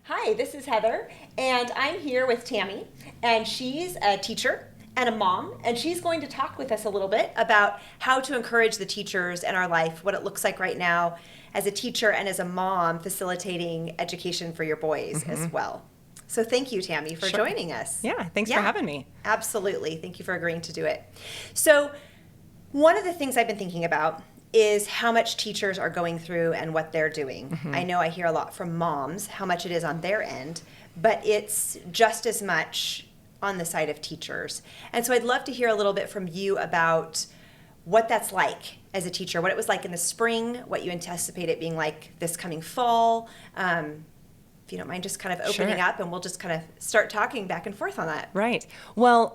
Hi, this is Heather, and I'm here with Tammy, and she's a teacher and a mom, and she's going to talk with us a little bit about how to encourage the teachers in our life, what it looks like right now as a teacher and as a mom facilitating education for your boys as well. So thank you, Tammy, for joining us. Yeah, thanks for having me. Absolutely. Thank you for agreeing to do it. So one of the things I've been thinking about is how much teachers are going through and what they're doing. I know I hear a lot from moms how much it is on their end, but it's just as much on the side of teachers. And so I'd love to hear a little bit from you about what that's like as a teacher, what it was like in the spring, what you anticipate it being like this coming fall. If you don't mind just kind of opening up, and we'll just kind of start talking back and forth on that. Right. Well,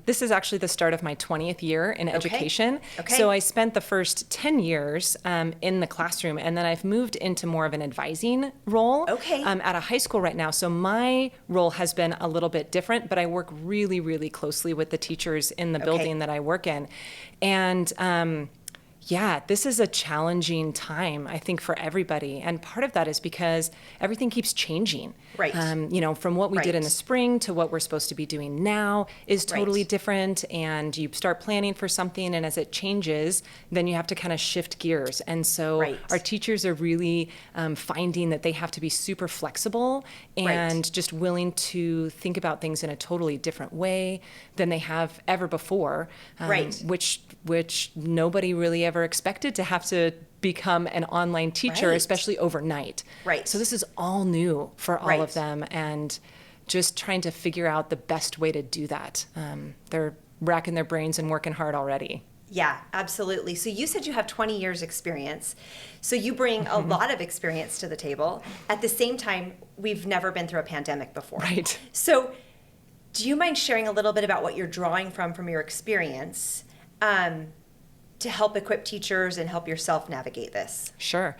this is actually the start of my 20th year in education. Okay. So I spent the first 10 years in the classroom, and then I've moved into more of an advising role at a high school right now. So my role has been a little bit different, but I work really, really closely with the teachers in the building that I work in. And yeah, this is a challenging time, I think, for everybody. And part of that is because everything keeps changing. Right. From what we did in the spring to what we're supposed to be doing now is totally different. And you start planning for something, and as it changes, then you have to kind of shift gears. And so our teachers are really finding that they have to be super flexible and just willing to think about things in a totally different way than they have ever before. Which nobody really ever expected to have to become an online teacher, especially overnight. So this is all new for all of them, and just trying to figure out the best way to do that. They're racking their brains and working hard already. Yeah, absolutely. So you said you have 20 years experience. So you bring a lot of experience to the table. At the same time, we've never been through a pandemic before. Right. So do you mind sharing a little bit about what you're drawing from your experience to help equip teachers and help yourself navigate this? Sure.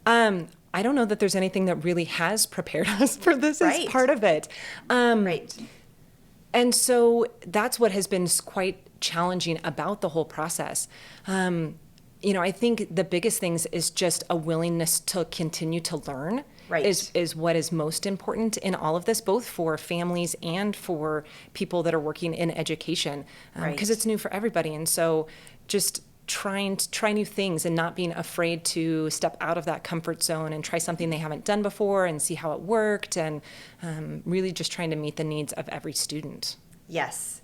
I don't know that there's anything that really has prepared us for this as part of it. And so that's what has been quite challenging about the whole process. I think the biggest things is just a willingness to continue to learn is what is most important in all of this, both for families and for people that are working in education, because it's new for everybody. And so just trying to try new things and not being afraid to step out of that comfort zone and try something they haven't done before and see how it worked, and really just trying to meet the needs of every student. Yes.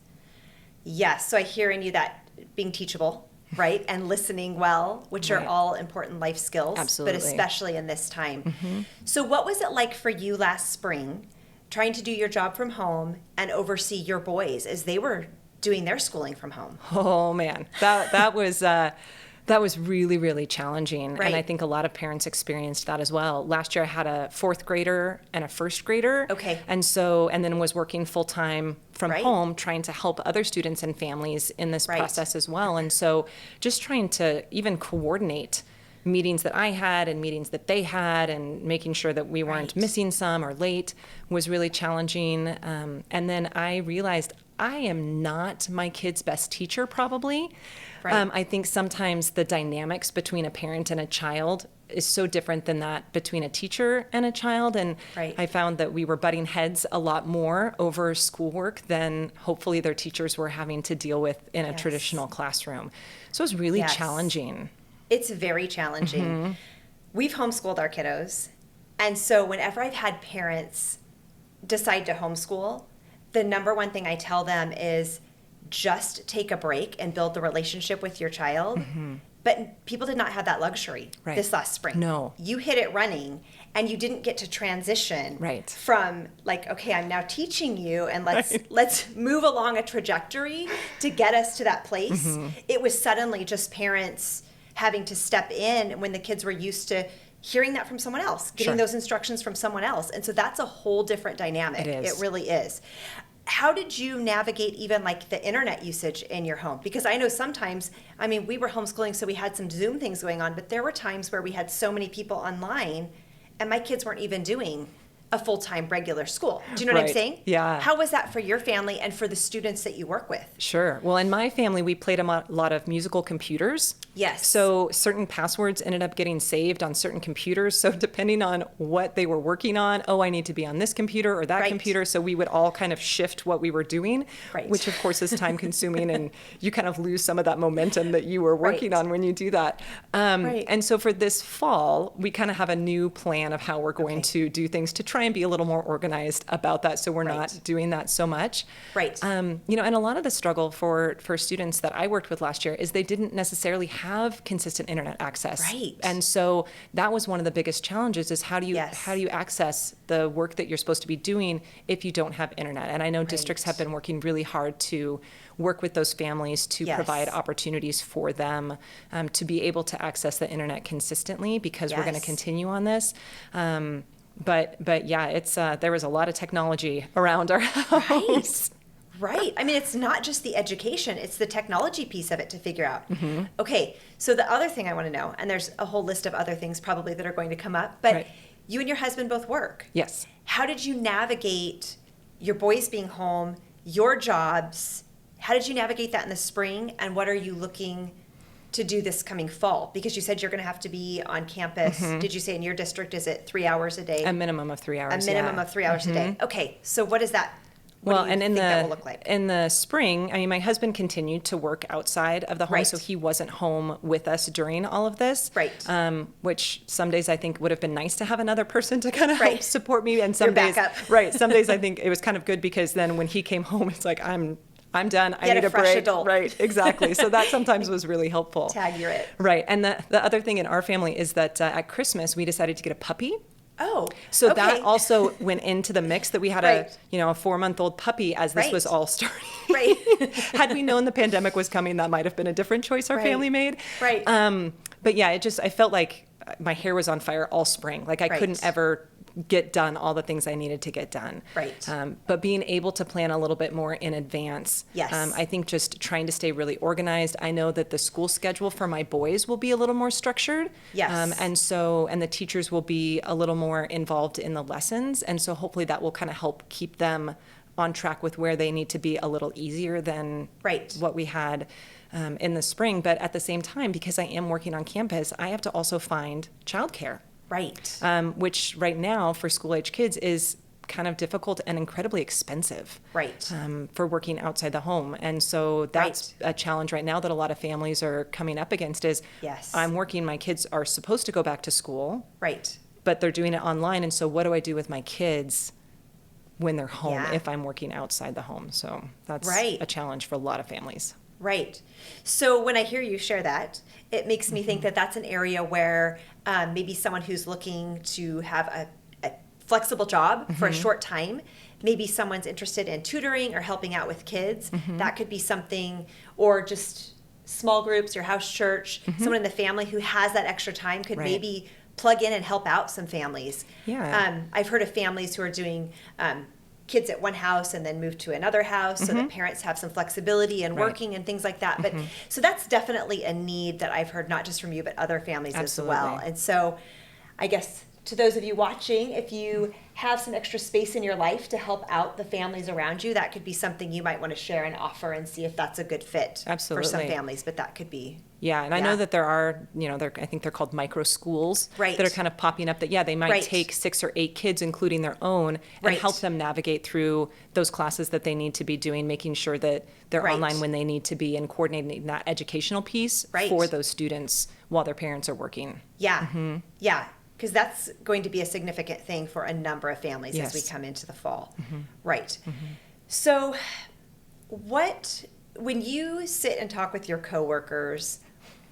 So I hear in you that being teachable, and listening well, which are all important life skills. Absolutely. But especially in this time. So what was it like for you last spring, trying to do your job from home and oversee your boys as they were doing their schooling from home? Oh man, that was really, really challenging. And I think a lot of parents experienced that as well. Last year I had a fourth grader and a first grader. And then was working full time from home, trying to help other students and families in this process as well. And so just trying to even coordinate meetings that I had and meetings that they had, and making sure that we weren't missing some or late was really challenging. And then I realized I am not my kid's best teacher, probably. I think sometimes the dynamics between a parent and a child is so different than that between a teacher and a child. And I found that we were butting heads a lot more over schoolwork than hopefully their teachers were having to deal with in a traditional classroom. So it was really challenging. It's very challenging. We've homeschooled our kiddos. And so whenever I've had parents decide to homeschool, the number one thing I tell them is just take a break and build the relationship with your child. But people did not have that luxury this last spring. No. You hit it running, and you didn't get to transition from like, okay, I'm now teaching you, and let's move along a trajectory to get us to that place. It was suddenly just parents having to step in when the kids were used to hearing that from someone else, getting those instructions from someone else. And so that's a whole different dynamic. It is. It really is. How did you navigate even like the internet usage in your home? Because I know sometimes, we were homeschooling, so we had some Zoom things going on, but there were times where we had so many people online and my kids weren't even doing a full-time regular school. Do you know what I'm saying? Yeah. How was that for your family and for the students that you work with? Sure. Well, in my family, we played a lot of musical computers. Yes. So certain passwords ended up getting saved on certain computers. So depending on what they were working on, I need to be on this computer or that computer. So we would all kind of shift what we were doing, which of course is time consuming, and you kind of lose some of that momentum that you were working on when you do that. And so for this fall, we kind of have a new plan of how we're going to do things to try and be a little more organized about that, so we're not doing that so much. And a lot of the struggle for students that I worked with last year is they didn't necessarily have consistent internet access. And so that was one of the biggest challenges, is how do you access the work that you're supposed to be doing if you don't have internet? And I know districts have been working really hard to work with those families to provide opportunities for them to be able to access the internet consistently, because we're going to continue on this. But yeah, it's there was a lot of technology around our house. Right. I mean, it's not just the education, it's the technology piece of it to figure out. Okay, so the other thing I want to know, and there's a whole list of other things probably that are going to come up, but you and your husband both work. Yes. How did you navigate your boys being home, your jobs? How did you navigate that in the spring, and what are you looking to do this coming fall? Because you said you're going to have to be on campus. Did you say in your district, is it 3 hours a day? A minimum of 3 hours. A minimum of 3 hours a day. Okay, so what is that? What do you think that will look like? In the spring, I mean, my husband continued to work outside of the home, so he wasn't home with us during all of this. Which some days I think would have been nice to have another person to kind of help support me, and some days, some days I think it was kind of good, because then when he came home, it's like I'm done. I need a break. Adult. Right, exactly. So that sometimes was really helpful. Tag, you're it. Right, and the other thing in our family is that at Christmas we decided to get a puppy. Oh, so that also went into the mix, that we had a 4-month-old puppy as this was all starting. Had we known the pandemic was coming, that might have been a different choice our family made. But yeah, I felt like my hair was on fire all spring. Like I couldn't ever get done all the things I needed to get done. But being able to plan a little bit more in advance. I think just trying to stay really organized. I know that the school schedule for my boys will be a little more structured. And the teachers will be a little more involved in the lessons. And so hopefully that will kind of help keep them on track with where they need to be a little easier than what we had in the spring. But at the same time, because I am working on campus, I have to also find childcare. Which right now for school-age kids is kind of difficult and incredibly expensive. For working outside the home. And so that's a challenge right now that a lot of families are coming up against is, I'm working, my kids are supposed to go back to school. But they're doing it online. And so what do I do with my kids when they're home if I'm working outside the home? So that's a challenge for a lot of families. So when I hear you share that, it makes me think that that's an area where maybe someone who's looking to have a flexible job for a short time, maybe someone's interested in tutoring or helping out with kids. That could be something, or just small groups, your house church, someone in the family who has that extra time could maybe plug in and help out some families. I've heard of families who are doing kids at one house and then move to another house so that parents have some flexibility in working and things like that. But so that's definitely a need that I've heard, not just from you, but other families as well. And so I guess to those of you watching, if you have some extra space in your life to help out the families around you, that could be something you might want to share and offer and see if that's a good fit for some families. But that could be. And I know that there are, I think they're called micro schools that are kind of popping up that, they might take 6 or 8 kids, including their own, and help them navigate through those classes that they need to be doing, making sure that they're online when they need to be, and coordinating that educational piece for those students while their parents are working. Because that's going to be a significant thing for a number of families as we come into the fall. So when you sit and talk with your coworkers,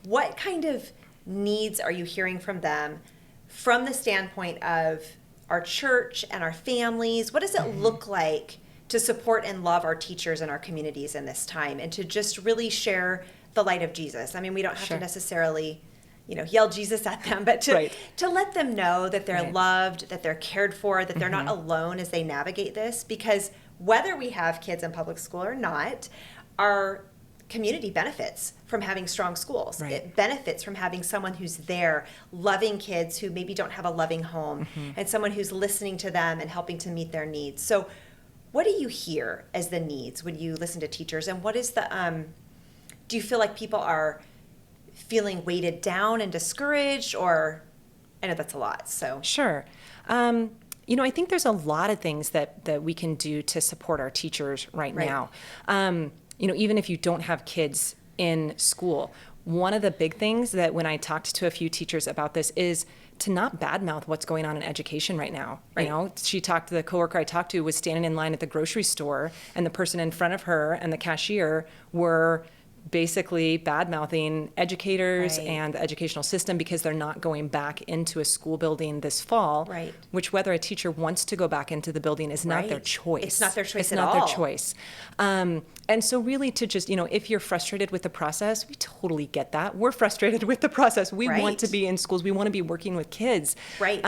what kind of needs are you hearing from them from the standpoint of our church and our families? What does it look like to support and love our teachers and our communities in this time, and to just really share the light of Jesus? I mean, we don't have to necessarily yell Jesus at them, but to let them know that they're loved, that they're cared for, that they're not alone as they navigate this. Because whether we have kids in public school or not, our community benefits from having strong schools. Right. It benefits from having someone who's there loving kids who maybe don't have a loving home, and someone who's listening to them and helping to meet their needs. So what do you hear as the needs when you listen to teachers, and what is the do you feel like people are feeling weighted down and discouraged, or I know that's a lot, so. Sure. I think there's a lot of things that we can do to support our teachers right now. Even if you don't have kids in school, one of the big things that when I talked to a few teachers about this is to not badmouth what's going on in education right now. Right. The coworker I talked to was standing in line at the grocery store, and the person in front of her and the cashier were basically bad-mouthing educators and the educational system because they're not going back into a school building this fall, which whether a teacher wants to go back into the building is not their choice. It's not their choice at all. It's not their choice. And so really to just, if you're frustrated with the process, we totally get that. We're frustrated with the process. We want to be in schools. We want to be working with kids. Right.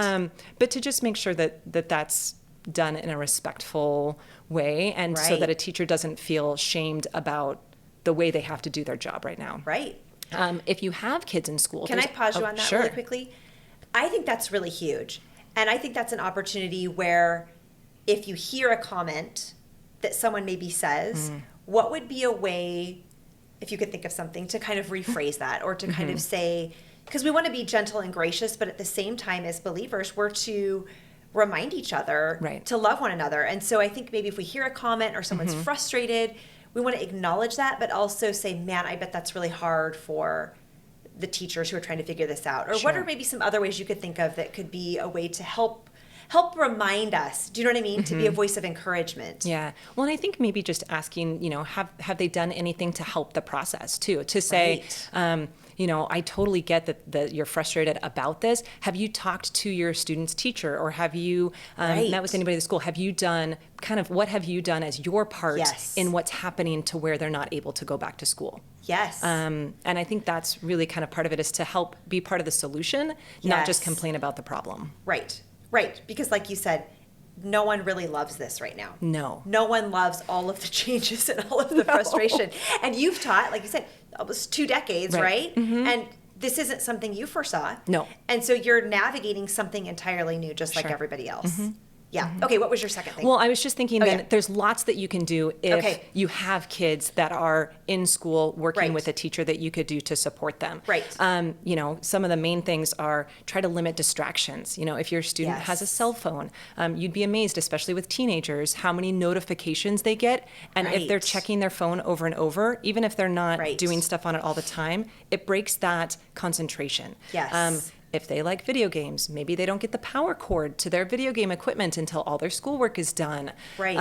But to just make sure that's done in a respectful way, and so that a teacher doesn't feel shamed about the way they have to do their job right now. Right. If you have kids in school. Can I pause you on that really quickly? I think that's really huge. And I think that's an opportunity where if you hear a comment that someone maybe says, what would be a way, if you could think of something, to kind of rephrase that, or to kind of say, because we want to be gentle and gracious, but at the same time as believers, we're to remind each other to love one another. And so I think maybe if we hear a comment or someone's frustrated, we want to acknowledge that, but also say, man, I bet that's really hard for the teachers who are trying to figure this out. Or what are maybe some other ways you could think of that could be a way to help remind us, do you know what I mean, to be a voice of encouragement? Yeah. Well, and I think maybe just asking, have they done anything to help the process too? To say, I totally get that you're frustrated about this. Have you talked to your student's teacher, or have you met with anybody at the school? Have you done what have you done as your part in what's happening to where they're not able to go back to school? Yes. And I think that's really kind of part of it, is to help be part of the solution, not just complain about the problem. Right. Right. Because like you said, no one really loves this right now. No. No one loves all of the changes and all of the frustration. And you've taught, like you said, almost 2 decades, right? And this isn't something you foresaw. No. And so you're navigating something entirely new, just like everybody else. Yeah. Okay, what was your second thing? Well, I was just thinking that there's lots that you can do if you have kids that are in school working with a teacher that you could do to support them. Right. Some of the main things are try to limit distractions. If your student has a cell phone, you'd be amazed, especially with teenagers, how many notifications they get. And if they're checking their phone over and over, even if they're not doing stuff on it all the time, it breaks that concentration. Yes. If they like video games, maybe they don't get the power cord to their video game equipment until all their schoolwork is done. Right.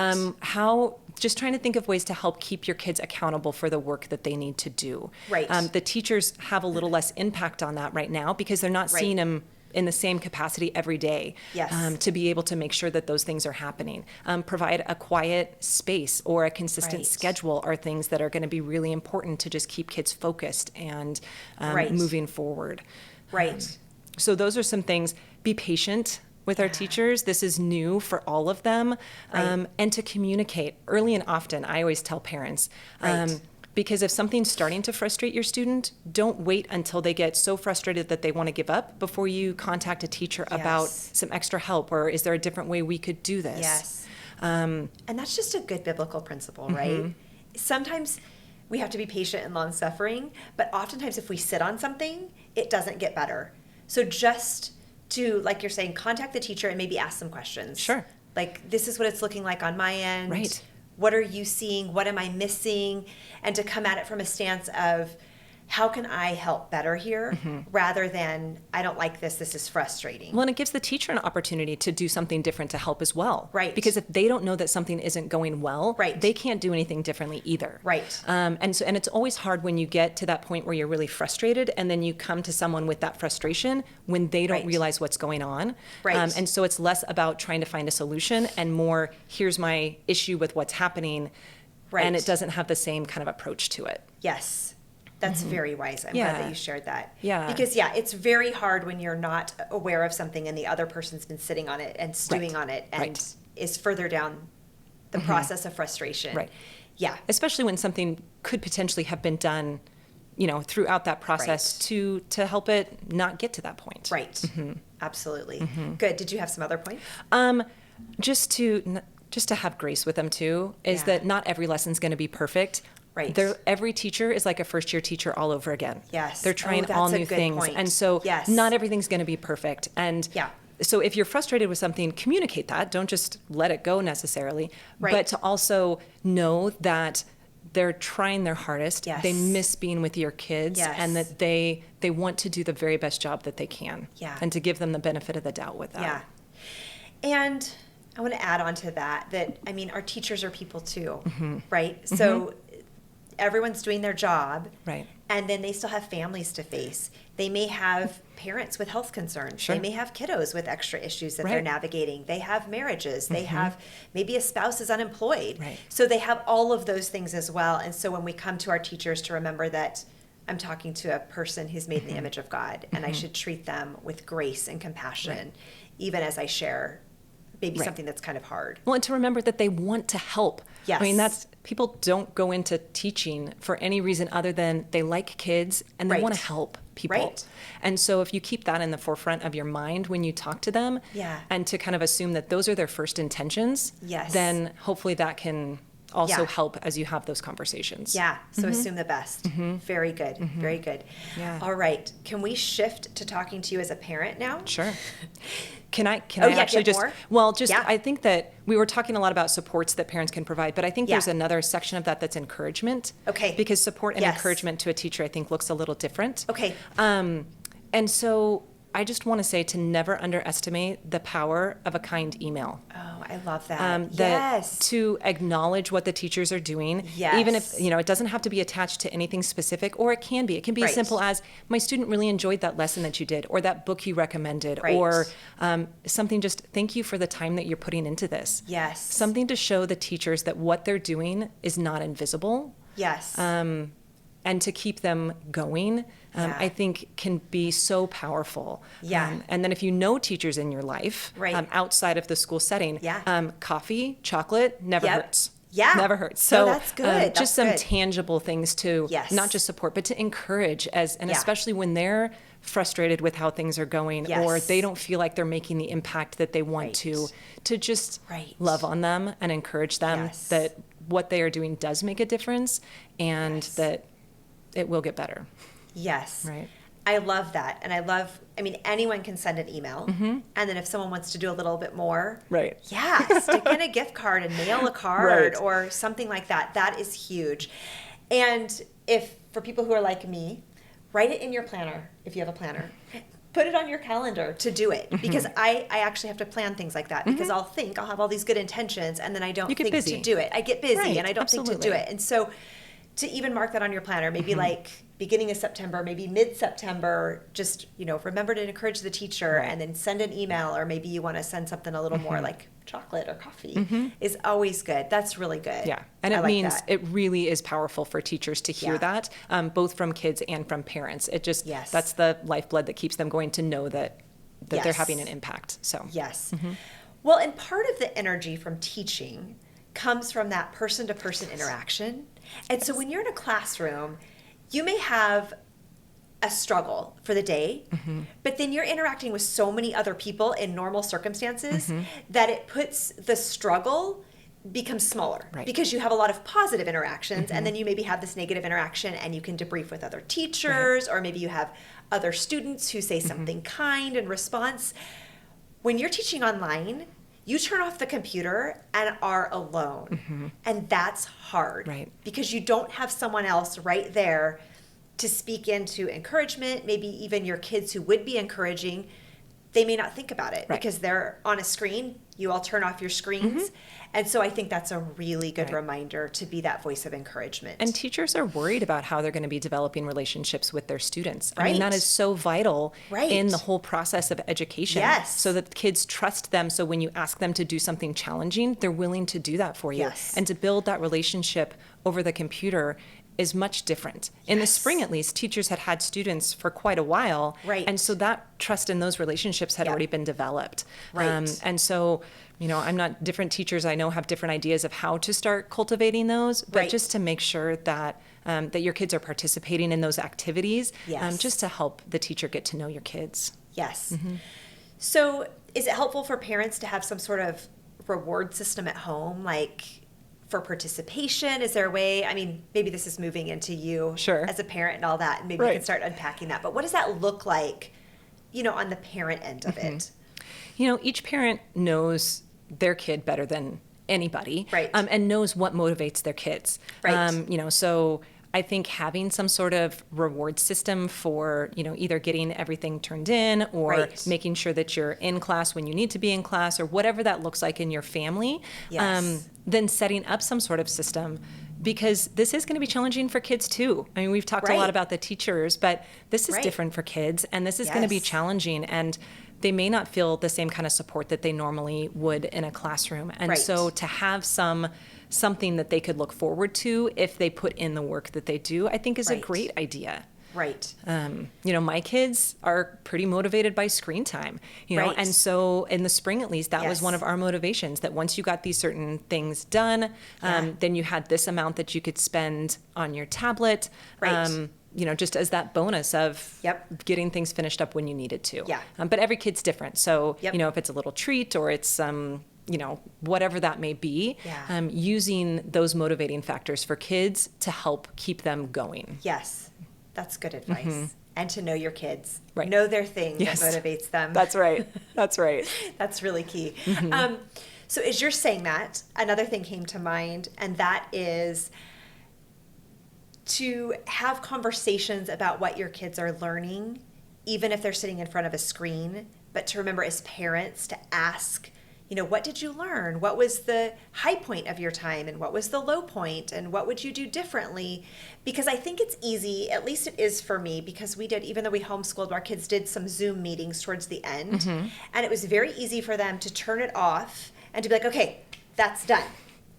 Just trying to think of ways to help keep your kids accountable for the work that they need to do. Right. The teachers have a little less impact on that right now because they're not seeing them in the same capacity every day. Yes. To be able to make sure that those things are happening. Provide a quiet space or a consistent schedule are things that are going to be really important to just keep kids focused and moving forward. Right. So those are some things. Be patient with our teachers. This is new for all of them. And to communicate early and often. I always tell parents, because if something's starting to frustrate your student, don't wait until they get so frustrated that they want to give up before you contact a teacher about some extra help, or is there a different way we could do this? Yes. And that's just a good biblical principle, right? Sometimes we have to be patient and long-suffering, but oftentimes if we sit on something, it doesn't get better. So just to, like you're saying, contact the teacher and maybe ask some questions. Sure. Like, this is what it's looking like on my end. Right. What are you seeing? What am I missing? And to come at it from a stance of, how can I help better here, rather than, I don't like this, this is frustrating. Well, and it gives the teacher an opportunity to do something different to help as well. Right. Because if they don't know that something isn't going well, they can't do anything differently either. Right. And it's always hard when you get to that point where you're really frustrated, and then you come to someone with that frustration when they don't realize what's going on. Right. And so it's less about trying to find a solution and more, here's my issue with what's happening. Right. And it doesn't have the same kind of approach to it. Yes. That's very wise. I'm glad that you shared that. Yeah. Because, it's very hard when you're not aware of something and the other person's been sitting on it and stewing on it and is further down the process of frustration. Right. Yeah. Especially when something could potentially have been done, throughout that process to help it not get to that point. Right. Absolutely. Good. Did you have some other points? Just to have grace with them too, is that not every lesson's going to be perfect. Right. Every teacher is like a first-year teacher all over again. Yes. They're trying all new things. Point. And so not everything's going to be perfect. And so if you're frustrated with something, communicate that. Don't just let it go necessarily. Right. But to also know that they're trying their hardest. Yes. They miss being with your kids. Yes. And that they want to do the very best job that they can. Yeah. And to give them the benefit of the doubt with that. Yeah. And I want to add on to that, our teachers are people too, right? So everyone's doing their job. Right. And then they still have families to face. They may have parents with health concerns. Sure. They may have kiddos with extra issues that they're navigating. They have marriages. They have maybe a spouse is unemployed. Right. So they have all of those things as well. And so when we come to our teachers, to remember that I'm talking to a person who's made in the image of God, and I should treat them with grace and compassion, even as I share maybe something that's kind of hard. Well, and to remember that they want to help. Yes. I mean, people don't go into teaching for any reason other than they like kids and they want to help people. Right. And so if you keep that in the forefront of your mind when you talk to them, and to kind of assume that those are their first intentions, then hopefully that can also help as you have those conversations. Yeah. So assume the best. Very good. Very good. Yeah. All right. Can we shift to talking to you as a parent now? Sure. Can I actually just more? I think that we were talking a lot about supports that parents can provide, but I think there's another section of that that's encouragement. Okay. Because support and encouragement to a teacher, I think, looks a little different. Okay. And so I just want to say to never underestimate the power of a kind email. Oh, I love that. That to acknowledge what the teachers are doing, even if, it doesn't have to be attached to anything specific, or it can be. It can be as simple as, my student really enjoyed that lesson that you did, or that book you recommended, or something just, thank you for the time that you're putting into this. Yes. Something to show the teachers that what they're doing is not invisible. Yes. And to keep them going, I think can be so powerful. Yeah. And then if you know teachers in your life, outside of the school setting, coffee, chocolate never hurts. Yeah. Never hurts. So that's good. Just some tangible things to not just support, but to encourage especially when they're frustrated with how things are going, or they don't feel like they're making the impact that they want to just love on them and encourage them that what they are doing does make a difference, and that it will get better. Yes. Right. I love that. And anyone can send an email. And then if someone wants to do a little bit more, stick in a gift card and mail a card or something like that. That is huge. And for people who are like me, write it in your planner if you have a planner. Put it on your calendar to do it, because I actually have to plan things like that, because I'll have all these good intentions, and then I don't think to do it. I get busy and I don't think to do it. And so to even mark that on your planner, maybe like beginning of September, maybe mid-September, just, remember to encourage the teacher, and then send an email, or maybe you want to send something a little more like chocolate or coffee is always good. That's really good. Yeah. And it means it really is powerful for teachers to hear that, both from kids and from parents. It just, that's the lifeblood that keeps them going, to know that they're having an impact. So yes. Well, and part of the energy from teaching comes from that person-to-person interaction. And so when you're in a classroom, you may have a struggle for the day, but then you're interacting with so many other people in normal circumstances that it puts the struggle becomes smaller, because you have a lot of positive interactions, and then you maybe have this negative interaction, and you can debrief with other teachers, or maybe you have other students who say something kind in response. When you're teaching online, you turn off the computer and are alone. And that's hard, because you don't have someone else right there to speak into encouragement. Maybe even your kids who would be encouraging, they may not think about it because they're on a screen. You all turn off your screens. And so I think that's a really good reminder to be that voice of encouragement. And teachers are worried about how they're going to be developing relationships with their students. I mean, that is so vital in the whole process of education. Yes. So that kids trust them. So when you ask them to do something challenging, they're willing to do that for you. Yes. And to build that relationship over the computer is much different. In the spring, at least, teachers had students for quite a while. Right. And so that trust in those relationships had already been developed. Right. And so, I'm not, different teachers I know have different ideas of how to start cultivating those, but just to make sure that that your kids are participating in those activities, just to help the teacher get to know your kids. Yes. So is it helpful for parents to have some sort of reward system at home, like for participation? Is there a way, maybe this is moving into you as a parent and all that, and maybe we can start unpacking that, but what does that look like, on the parent end of it? Each parent knows their kid better than anybody, right? And knows what motivates their kids, right? So I think having some sort of reward system for, either getting everything turned in or making sure that you're in class when you need to be in class or whatever that looks like in your family, then setting up some sort of system, because this is going to be challenging for kids too. We've talked a lot about the teachers, but this is different for kids, and this is going to be challenging, and they may not feel the same kind of support that they normally would in a classroom. And so to have something that they could look forward to if they put in the work that they do, I think is a great idea. Right. My kids are pretty motivated by screen time, and so in the spring, at least, that was one of our motivations, that once you got these certain things done, then you had this amount that you could spend on your tablet, just as that bonus of getting things finished up when you needed to. Yeah. But every kid's different. So, if it's a little treat or it's whatever that may be, using those motivating factors for kids to help keep them going. Yes, that's good advice. And to know your kids, right. Know their thing that motivates them. That's right. That's right. That's really key. So as you're saying that, another thing came to mind, and that is to have conversations about what your kids are learning, even if they're sitting in front of a screen, but to remember as parents to ask, what did you learn? What was the high point of your time, and what was the low point, and what would you do differently? Because I think it's easy, at least it is for me, because even though we homeschooled, our kids did some Zoom meetings towards the end, and it was very easy for them to turn it off and to be like, okay, that's done,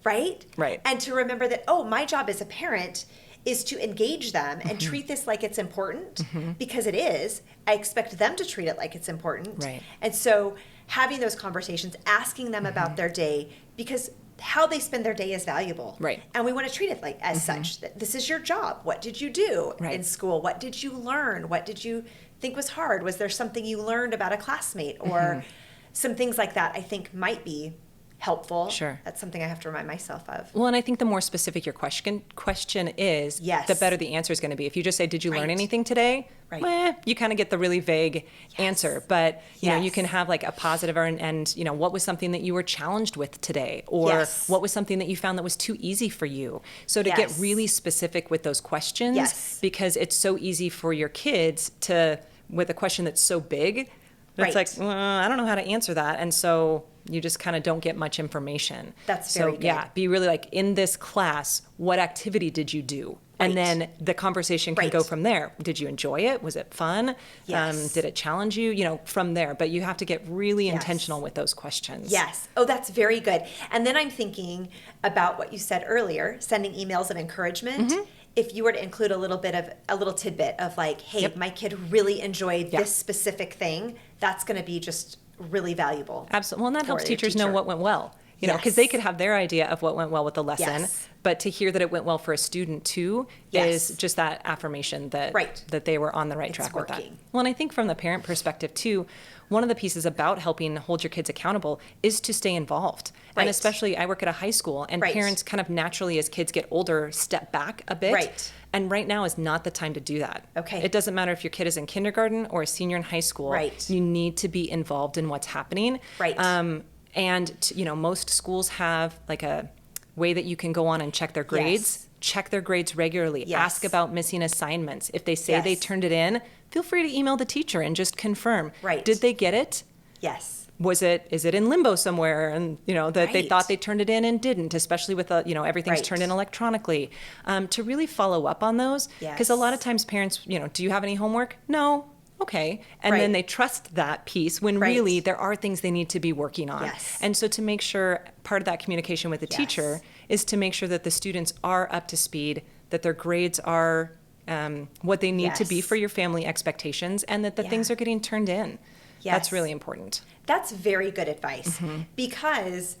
right? Right. And to remember that, my job as a parent is to engage them and treat this like it's important, because it is. I expect them to treat it like it's important. Right. And so having those conversations, asking them about their day, because how they spend their day is valuable. Right. And we want to treat it like as such. That this is your job. What did you do in school? What did you learn? What did you think was hard? Was there something you learned about a classmate? Or some things like that I think might be helpful. Sure. That's something I have to remind myself of. Well, and I think the more specific your question is, the better the answer is going to be. If you just say, did you learn anything today? Right. You kind of get the really vague answer. But, you can have like a positive and what was something that you were challenged with today? Or what was something that you found that was too easy for you? So to get really specific with those questions, because it's so easy for your kids to, with a question that's so big, it's like, I don't know how to answer that. And so you just kind of don't get much information. That's very good. Yeah, be really like, in this class, what activity did you do? And then the conversation can go from there. Did you enjoy it? Was it fun? Yes. Did it challenge you? From there. But you have to get really intentional with those questions. Yes. Oh, that's very good. And then I'm thinking about what you said earlier, sending emails of encouragement. If you were to include a little tidbit of like, hey, my kid really enjoyed this specific thing, that's going to be just really valuable. Absolutely. Well, and that helps teachers know what went well. Because they could have their idea of what went well with the lesson, but to hear that it went well for a student too is just that affirmation that that they were on the right track with that. Well, and I think from the parent perspective too, one of the pieces about helping hold your kids accountable is to stay involved. And especially, I work at a high school, and parents kind of naturally, as kids get older, step back a bit. And right now is not the time to do that. Okay. It doesn't matter if your kid is in kindergarten or a senior in high school. You need to be involved in what's happening. And, most schools have like a way that you can go on and check their grades, check their grades regularly, ask about missing assignments. If they say they turned it in, feel free to email the teacher and just confirm. Did they get it? Yes. Is it in limbo somewhere? And, that they thought they turned it in and didn't, especially with, everything's turned in electronically. To really follow up on those. Because a lot of times parents, do you have any homework? No. Okay. And then they trust that piece when really there are things they need to be working on. And so to make sure part of that communication with the teacher is to make sure that the students are up to speed, that their grades are what they need to be Yes. for your family expectations, and that the things are getting turned in. That's Yes. really important. That's very good advice, because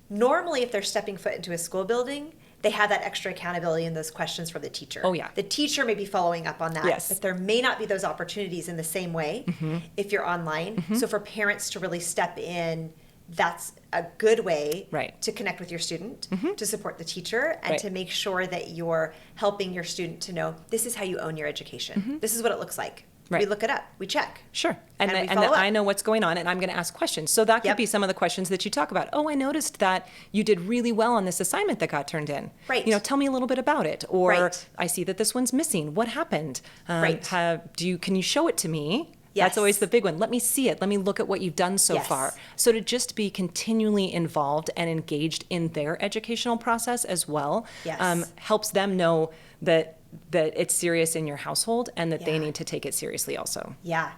normally if they're stepping foot into a school building, they have that extra accountability and those questions from the teacher. Oh, yeah. The teacher may be following up on that, Yes. but there may not be those opportunities in the same way if you're online. So for parents to really step in, that's a good way Right. to connect with your student, to support the teacher, and Right. to make sure that you're helping your student to know this is how you own your education. This is what it looks like. We Right. look it up, we check. Sure. And, And we that, and that follow up. I know what's going on, and I'm going to ask questions. So that could Yep. be some of the questions that you talk about. Oh, I noticed that you did really well on this assignment that got turned in. Right. You know, tell me a little bit about it. Or Right. I see that this one's missing. What happened? Right. Can you show it to me? Yes. That's always the big one. Let me see it. Let me look at what you've done so Yes. far. So to just be continually involved and engaged in their educational process as well, Yes. helps them know that it's serious in your household, and that they Yeah. need to take it seriously also. Yeah.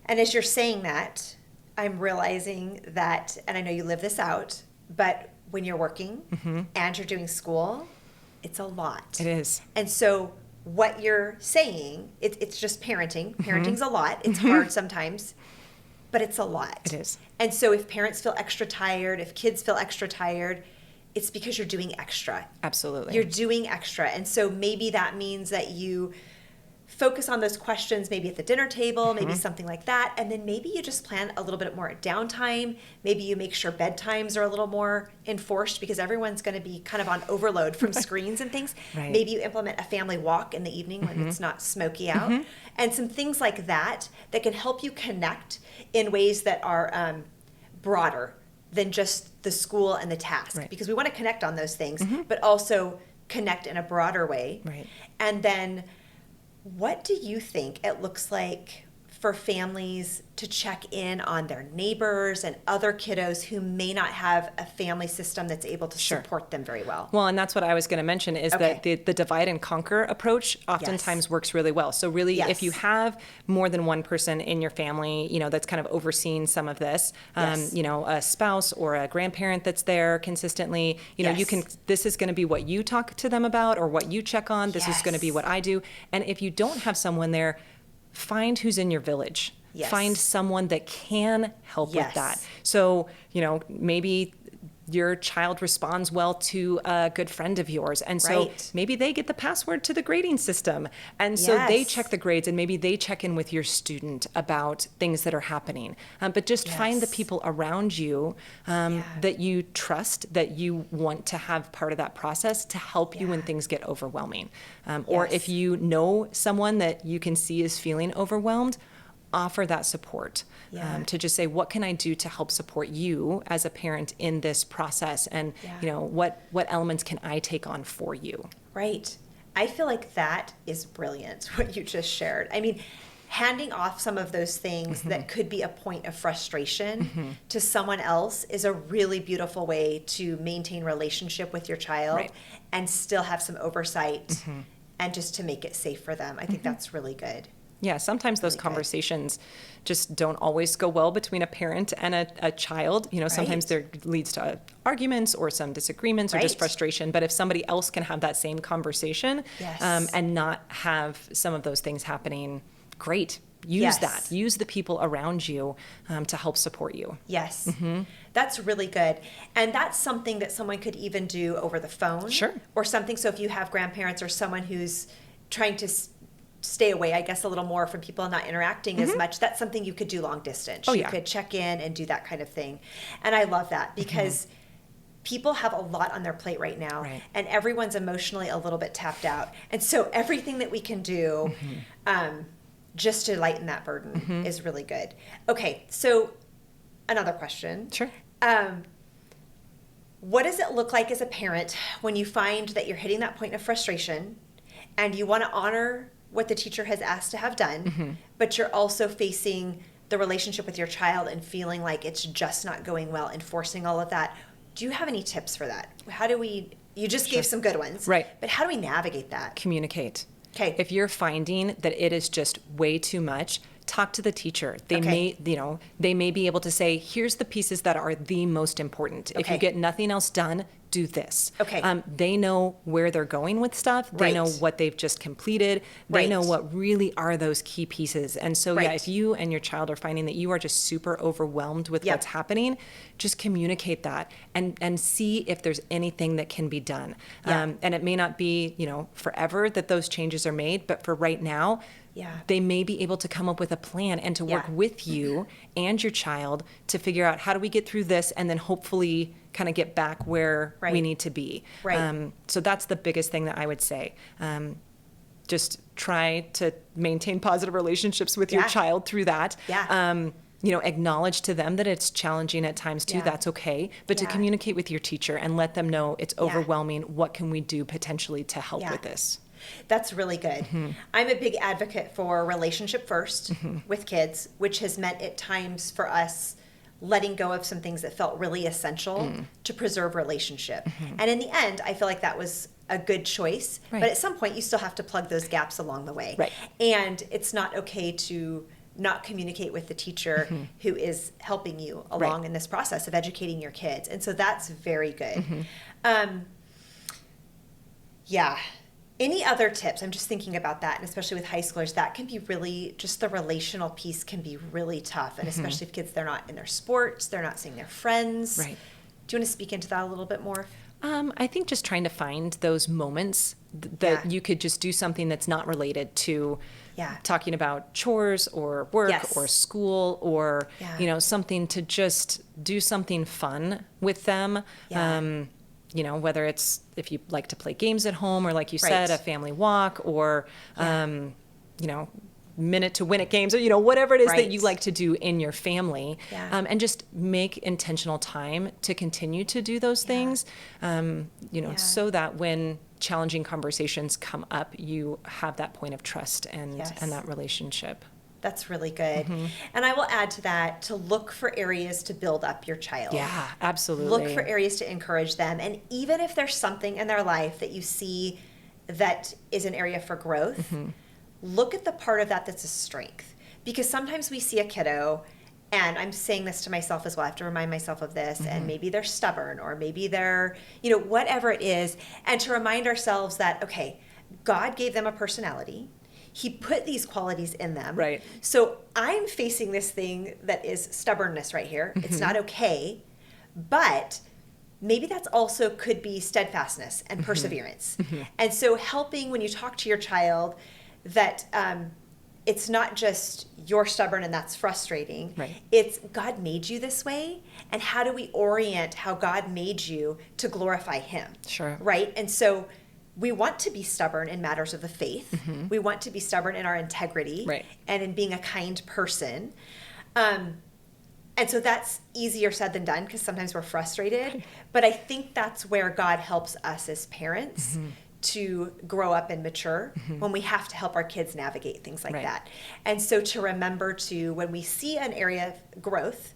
And as you're saying that, I'm realizing that, and I know you live this out, but when you're working and you're doing school, it's a lot. It is. And so what you're saying, it's just parenting. Parenting's a lot. It's hard sometimes, but it's a lot. It is. And so if parents feel extra tired, if kids feel extra tired, it's because you're doing extra. Absolutely. You're doing extra. And so maybe that means that you focus on those questions, maybe at the dinner table, maybe something like that. And then maybe you just plan a little bit more downtime. Maybe you make sure bedtimes are a little more enforced, because everyone's going to be kind of on overload from screens and things. Right. Maybe you implement a family walk in the evening when it's not smoky out. And some things like that that can help you connect in ways that are broader than just the school and the task. Right. Because we want to connect on those things, but also connect in a broader way. Right. And then what do you think it looks like for families to check in on their neighbors and other kiddos who may not have a family system that's able to Sure. support them very well? Well, and that's what I was going to mention, is that Okay. the divide and conquer approach oftentimes works really well. So really, Yes. if you have more than one person in your family, you know, that's kind of overseeing some of this, Yes. you know, a spouse or a grandparent that's there consistently, you know, you Yes. can, this is going to be what you talk to them about, or what you check on. This is going to be Yes. what I do. And if you don't have someone there, find who's in your village. Yes. Find someone that can help Yes. with that. So, you know, maybe your child responds well to a good friend of yours. And so Right. maybe they get the password to the grading system. And so they Yes. check the grades, and maybe they check in with your student about things that are happening. But just find the Yes. people around you that you trust, that you want to have part of that process to help you when Yeah. things get overwhelming. Or Yes. if you know someone that you can see is feeling overwhelmed, offer that support. Yeah. To just say, what can I do to help support you as a parent in this process? And, Yeah. you know, what elements can I take on for you? Right. I feel like that is brilliant, what you just shared. I mean, handing off some of those things that could be a point of frustration to someone else is a really beautiful way to maintain relationship with your child Right. and still have some oversight and just to make it safe for them. I think that's really good. Yeah, sometimes those Really good. conversations just don't always go well between a parent and a child. You know, sometimes there leads to arguments or some disagreements or just Right. frustration. But if somebody else can have that same conversation Yes. and not have some of those things happening, great. Use Yes. that. Use the people around you to help support you. Yes. That's really good. And that's something that someone could even do over the phone. Sure. Or something. So if you have grandparents or someone who's trying to stay away, I guess, a little more from people and not interacting as much, that's something you could do long distance. Oh, You yeah. could check in and do that kind of thing. And I love that because people have a lot on their plate right now, Right. and everyone's emotionally a little bit tapped out. And so everything that we can do just to lighten that burden is really good. Okay, so another question. Sure. What does it look like as a parent when you find that you're hitting that point of frustration and you want to honor what the teacher has asked to have done, but you're also facing the relationship with your child and feeling like it's just not going well, enforcing all of that? Do you have any tips for that? How do we, you just gave some good ones, Right. but how do we navigate that? Communicate. Okay. If you're finding that it is just way too much, talk to the teacher. They they may be able to say, here's the pieces that are the most important. If you get nothing else done, do this. They know where they're going with stuff. They know what they've just completed. They know what really are those key pieces. And so, if you and your child are finding that you are just super overwhelmed with what's happening, just communicate that and see if there's anything that can be done. And it may not be, forever that those changes are made, but for right now, they may be able to come up with a plan and to work with you and your child to figure out how do we get through this and then hopefully kind of get back where we need to be. So that's the biggest thing that I would say. Just try to maintain positive relationships with your child through that. Acknowledge to them that it's challenging at times too. That's okay. But to communicate with your teacher and let them know it's overwhelming. What can we do potentially to help with this? That's really good. I'm a big advocate for relationship first with kids, which has meant at times for us letting go of some things that felt really essential to preserve relationship. And in the end, I feel like that was a good choice. But at some point, you still have to plug those gaps along the way. And it's not okay to not communicate with the teacher who is helping you along in this process of educating your kids. And so that's very good. Any other tips? I'm just thinking about that, and especially with high schoolers, that can be really, just the relational piece can be really tough, and especially if kids, they're not in their sports, they're not seeing their friends. Do you want to speak into that a little bit more? I think just trying to find those moments that you could just do something that's not related to talking about chores or work or school or, something to just do something fun with them. Whether it's if you like to play games at home or like you said, a family walk or, minute to win at games or, whatever it is that you like to do in your family. And just make intentional time to continue to do those things, so that when challenging conversations come up, you have that point of trust and that relationship. That's really good. And I will add to that to look for areas to build up your child. Yeah, absolutely. Look for areas to encourage them. And even if there's something in their life that you see that is an area for growth, look at the part of that that's a strength. Because sometimes we see a kiddo, and I'm saying this to myself as well, I have to remind myself of this, and maybe they're stubborn or maybe they're, whatever it is, and to remind ourselves that, okay, God gave them a personality. He put these qualities in them. So I'm facing this thing that is stubbornness right here. It's not okay, but maybe that's also could be steadfastness and perseverance. And so helping when you talk to your child that it's not just you're stubborn and that's frustrating. It's God made you this way, and how do we orient how God made you to glorify Him? And so we want to be stubborn in matters of the faith. We want to be stubborn in our integrity and in being a kind person. And so that's easier said than done because sometimes we're frustrated. But I think that's where God helps us as parents to grow up and mature when we have to help our kids navigate things like that. And so to remember to, when we see an area of growth,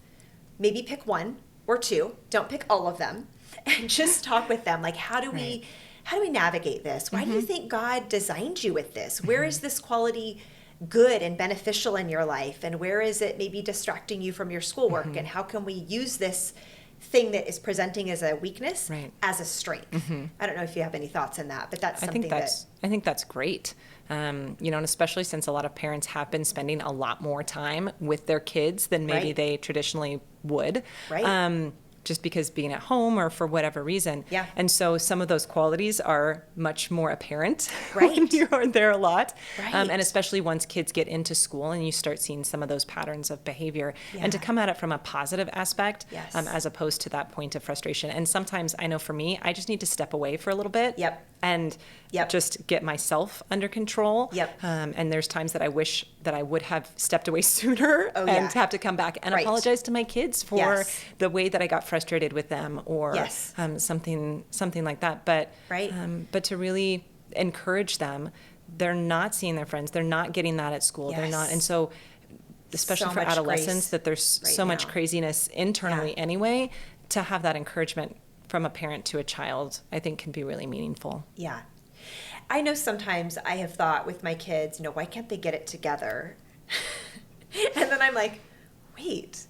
maybe pick one or two, don't pick all of them, and just talk with them. Like, how do we navigate this? Why do you think God designed you with this? Where is this quality good and beneficial in your life? And where is it maybe distracting you from your schoolwork? And how can we use this thing that is presenting as a weakness as a strength? I don't know if you have any thoughts on that, but that's something I think that's great. And especially since a lot of parents have been spending a lot more time with their kids than maybe they traditionally would. Just because being at home or for whatever reason. And so some of those qualities are much more apparent when you are there a lot. And especially once kids get into school and you start seeing some of those patterns of behavior. And to come at it from a positive aspect as opposed to that point of frustration. And sometimes I know for me, I just need to step away for a little bit and just get myself under control. And there's times that I wish that I would have stepped away sooner and have to come back and apologize to my kids for the way that I got frustrated with them or something like that. But to really encourage them, they're not seeing their friends. They're not getting that at school. They're not. And so especially for adolescents, that there's so much craziness internally anyway, to have that encouragement from a parent to a child, I think can be really meaningful. I know sometimes I have thought with my kids, why can't they get it together? And then I'm like, wait,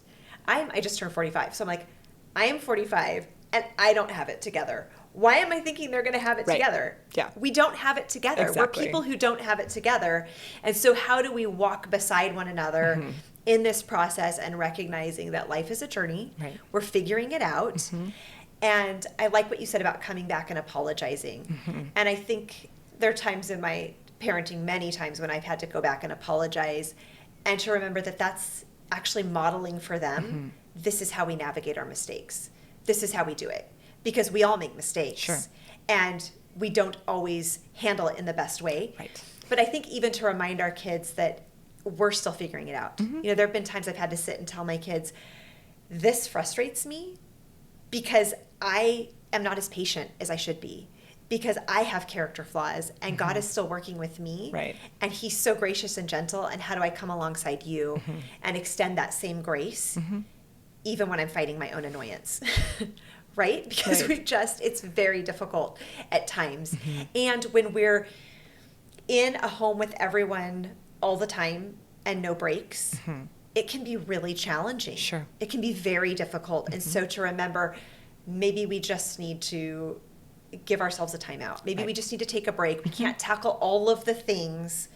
I just turned 45. So I'm like, I am 45 and I don't have it together. Why am I thinking they're going to have it together? Yeah. We don't have it together. Exactly. We're people who don't have it together. And so how do we walk beside one another in this process and recognizing that life is a journey? Right. We're figuring it out. And I like what you said about coming back and apologizing. And I think there are times in my parenting, many times when I've had to go back and apologize and to remember that that's actually modeling for them. This is how we navigate our mistakes. This is how we do it. Because we all make mistakes. Sure. And we don't always handle it in the best way. Right. But I think even to remind our kids that we're still figuring it out. You know, there have been times I've had to sit and tell my kids, this frustrates me because I am not as patient as I should be, because I have character flaws and God is still working with me. Right. And he's so gracious and gentle. And how do I come alongside you and extend that same grace even when I'm fighting my own annoyance? Right? Because it's very difficult at times. And when we're in a home with everyone all the time and no breaks, it can be really challenging. Sure. It can be very difficult. And so to remember, maybe we just need to give ourselves a timeout. Maybe we just need to take a break. We can't tackle all of the things,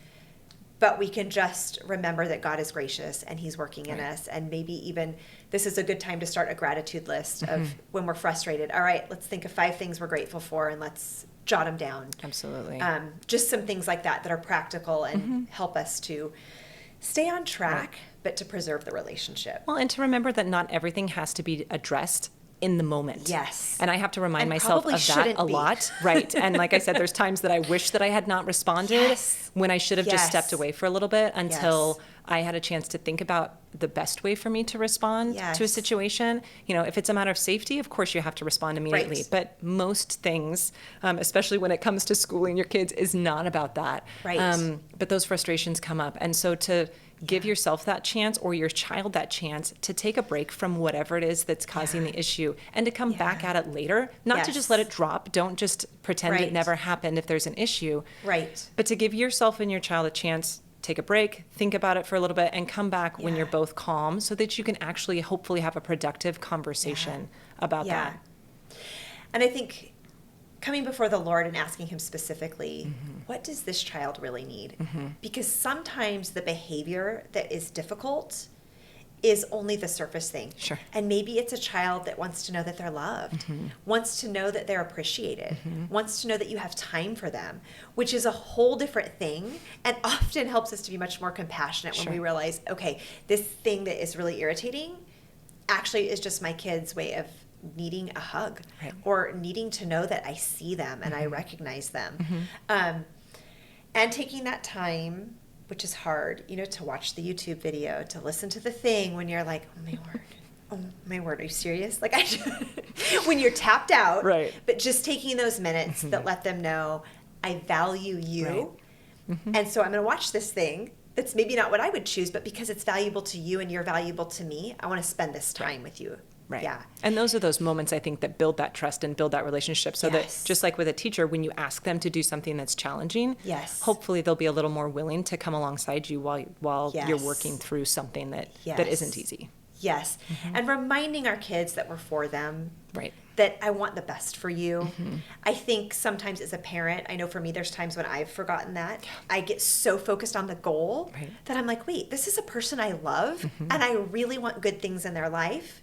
but we can just remember that God is gracious and he's working in us. And maybe even this is a good time to start a gratitude list of when we're frustrated. All right, let's think of 5 things we're grateful for and let's jot them down. Absolutely. Just some things like that that are practical and help us to stay on track, but to preserve the relationship. Well, and to remember that not everything has to be addressed in the moment. Yes. And I have to remind And myself probably of that shouldn't a be. lot. Right. And like I said, there's times that I wish that I had not responded when I should have just stepped away for a little bit until I had a chance to think about the best way for me to respond to a situation. You know, if it's a matter of safety, of course you have to respond immediately. Right. But most things, especially when it comes to schooling your kids, is not about that. Right. But those frustrations come up. And so to give yourself that chance or your child that chance to take a break from whatever it is that's causing the issue and to come back at it later, not to just let it drop. Don't just pretend it never happened if there's an issue. Right. But to give yourself and your child a chance, take a break, think about it for a little bit, and come back when you're both calm so that you can actually hopefully have a productive conversation about that. And I think coming before the Lord and asking him specifically, what does this child really need? Because sometimes the behavior that is difficult is only the surface thing. Sure. And maybe it's a child that wants to know that they're loved, wants to know that they're appreciated, wants to know that you have time for them, which is a whole different thing and often helps us to be much more compassionate when we realize, okay, this thing that is really irritating actually is just my kid's way of needing a hug or needing to know that I see them and I recognize them. And taking that time, which is hard, you know, to watch the YouTube video, to listen to the thing when you're like, oh my word, are you serious? Like when you're tapped out, but just taking those minutes that let them know I value you. And so I'm going to watch this thing that's maybe not what I would choose, but because it's valuable to you and you're valuable to me, I want to spend this time with you. Right. Yeah. And those are those moments, I think, that build that trust and build that relationship so that just like with a teacher, when you ask them to do something that's challenging, hopefully they'll be a little more willing to come alongside you while you're working through something that isn't easy. Yes. And reminding our kids that we're for them. Right. That I want the best for you. I think sometimes as a parent, I know for me, there's times when I've forgotten that. I get so focused on the goal that I'm like, wait, this is a person I love and I really want good things in their life.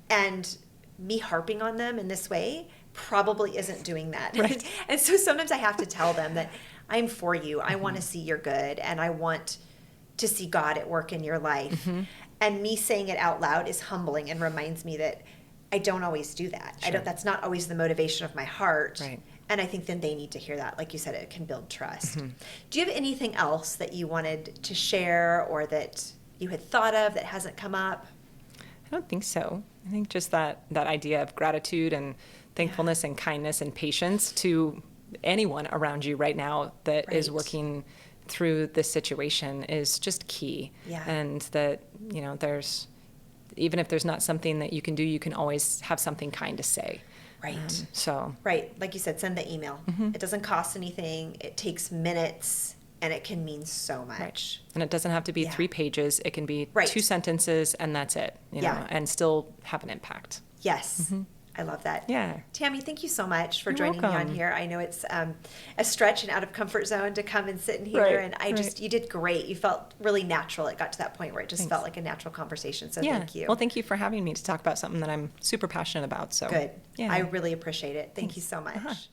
And me harping on them in this way probably isn't doing that. Right. And so sometimes I have to tell them that I'm for you. I want to see your good and I want to see God at work in your life. And me saying it out loud is humbling and reminds me that I don't always do that. Sure. That's not always the motivation of my heart. Right. And I think then they need to hear that. Like you said, it can build trust. Do you have anything else that you wanted to share or that you had thought of that hasn't come up? I don't think so. I think just that idea of gratitude and thankfulness and kindness and patience to anyone around you right now that is working through this situation is just key. And that, you know, even if there's not something that you can do, you can always have something kind to say. Right. So. Right. Like you said, send the email. It doesn't cost anything. It takes minutes and it can mean so much. Right. And it doesn't have to be 3 pages. It can be 2 sentences, and that's it, you know, and still have an impact. Yes. I love that. Yeah. Tammy, thank you so much for You're joining me welcome. on here. I know it's a stretch and out of comfort zone to come and sit in here, and you did great. You felt really natural. It got to that point where it just felt like a natural conversation, so thank you. Well, thank you for having me to talk about something that I'm super passionate about. So Good. Yeah. I really appreciate it. Thank you so much.